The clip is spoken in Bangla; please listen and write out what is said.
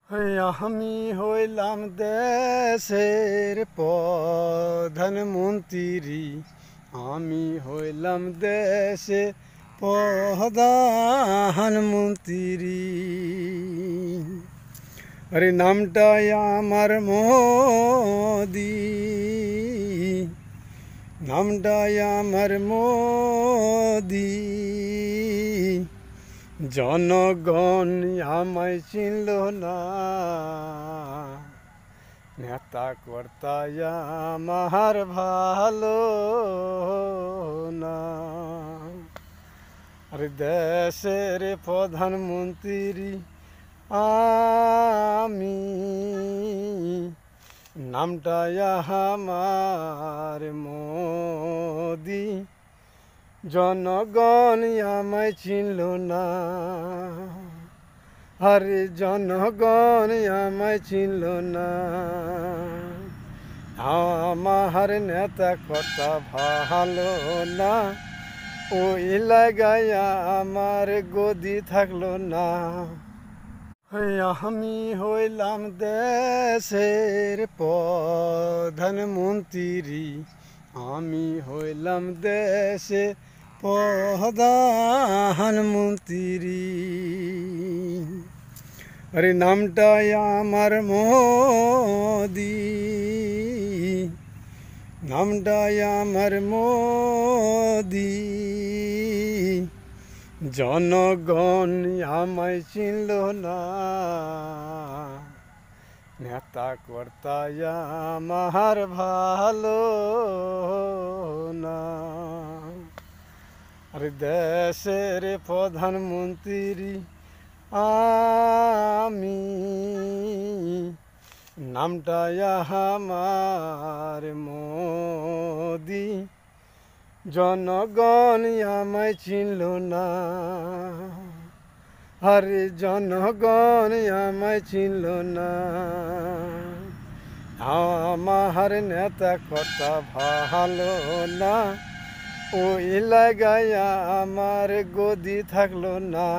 আমি হইলাম দেশের প্রধানমন্ত্রী, আমি হইলাম দেশের প্রধানমন্ত্রী। আরে নামটাই আমার মোদি, নামটাই আমার মোদি। জনগণ আমায় চিনল না, নেতা কর্তা আমার ভালো না। আরে দেশের প্রধানমন্ত্রী আমি, নামটা আমার মোদি। জনগণ আমায় চিনল না, আরে জনগণ আমায় চিনল না। আমার নেতা কর্তা ভালো না, ওই লাগায় আমার গদি থাকলো না। আমি হইলাম দেশের প্রধানমন্ত্রী, আমি হইলাম দেশে প্রধানমন্ত্রী। আরে নামটাই আমার মোদি, নামটাই আমার মোদি। জনগণ আমায় চিনল না, নেতা কর্তা আমার ভালো না। আরে দেশের প্রধানমন্ত্রী আমি, নামটা আমার মোদি। জনগণ আমায় চিনল না, আরে জনগণ আমায় চিনল না। আমার নেতা কর্তা ভালো না, ওই লাগায় আমার গদি থাকলো না।